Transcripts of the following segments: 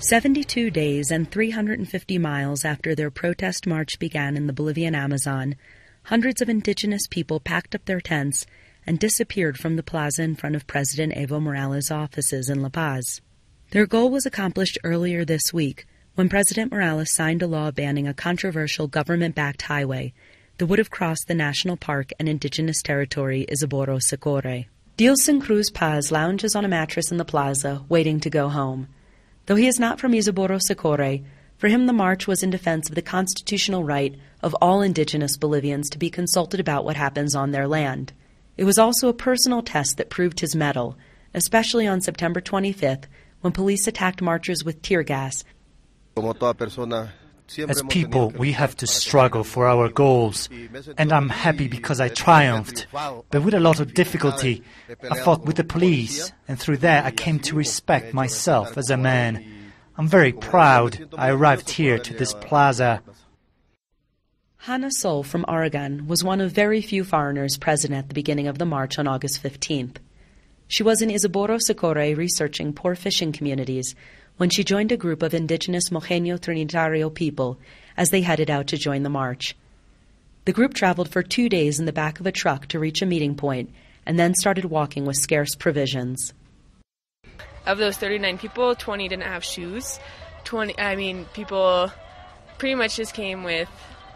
72 days and 350 miles after their protest march began in the Bolivian Amazon, hundreds of indigenous people packed up their tents and disappeared from the plaza in front of President Evo Morales' offices in La Paz. Their goal was accomplished earlier this week when President Morales signed a law banning a controversial government-backed highway that would have crossed the national park and indigenous territory Isaboro Socorro. Dilson Cruz Paz lounges on a mattress in the plaza, waiting to go home. Though he is not from Isaboro Socorro, for him the march was in defense of the constitutional right of all indigenous Bolivians to be consulted about what happens on their land. It was also a personal test that proved his mettle, especially on September 25th, when police attacked marchers with tear gas. As people, we have to struggle for our goals, and I'm happy because I triumphed. But with a lot of difficulty, I fought with the police, and through that I came to respect myself as a man. I'm very proud I arrived here to this plaza. Hannah Sol from Oregon was one of very few foreigners present at the beginning of the march on August 15th. She was in Isaboro Socorro researching poor fishing communities when she joined a group of indigenous Mojeño Trinitario people as they headed out to join the march. The group traveled for 2 days in the back of a truck to reach a meeting point and then started walking with scarce provisions. Of those 39 people, 20 didn't have shoes. People pretty much just came with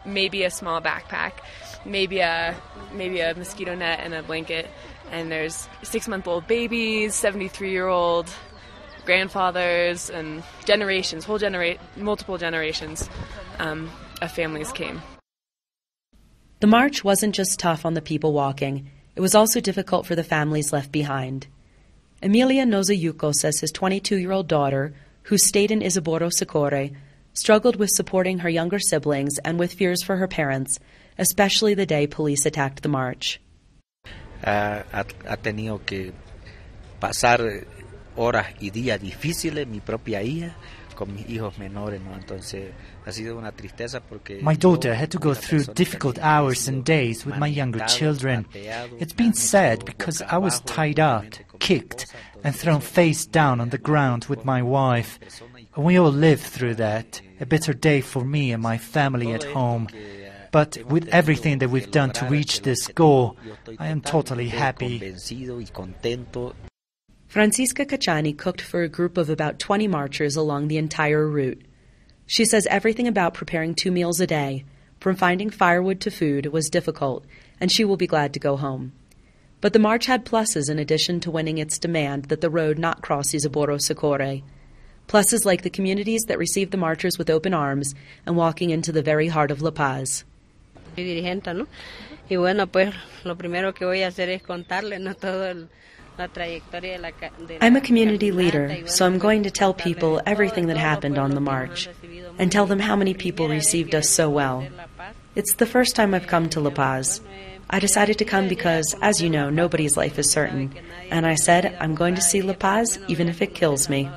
maybe a small backpack, maybe a mosquito net and a blanket, and there's 6-month-old babies, 73-year-old grandfathers, and generations, multiple generations of families came. The march wasn't just tough on the people walking, it was also difficult for the families left behind. Emilia Nozayuko says his 22-year-old daughter, who stayed in Isaboro Socorro, struggled with supporting her younger siblings and with fears for her parents, especially the day police attacked the march. Ha tenido que pasar horas y días difíciles, mi propia hija, con mis hijos menores, ¿no? Entonces, ha sido una tristeza porque my daughter had to go through difficult hours and days with my younger children. It's been sad because I was tied up, kicked, and thrown face down on the ground with my wife. We all lived through that, a bitter day for me and my family at home. But with everything that we've done to reach this goal, I am totally happy. Francisca Cachani cooked for a group of about 20 marchers along the entire route. She says everything about preparing 2 meals a day, from finding firewood to food, was difficult, and she will be glad to go home. But the march had pluses in addition to winning its demand that the road not cross Isaboro Socorro. Pluses like the communities that received the marchers with open arms and walking into the very heart of La Paz. I'm a community leader, so I'm going to tell people everything that happened on the march and tell them how many people received us so well. It's the first time I've come to La Paz. I decided to come because, as you know, nobody's life is certain. And I said, I'm going to see La Paz even if it kills me.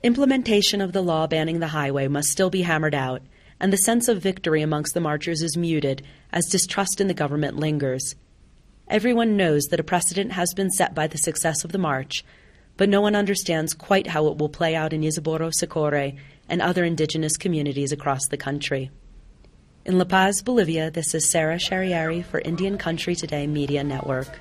Implementation of the law banning the highway must still be hammered out, and the sense of victory amongst the marchers is muted as distrust in the government lingers. Everyone knows that a precedent has been set by the success of the march, but no one understands quite how it will play out in Isaboro Socorro and other indigenous communities across the country. In La Paz, Bolivia, this is Sarah Shariari for Indian Country Today Media Network.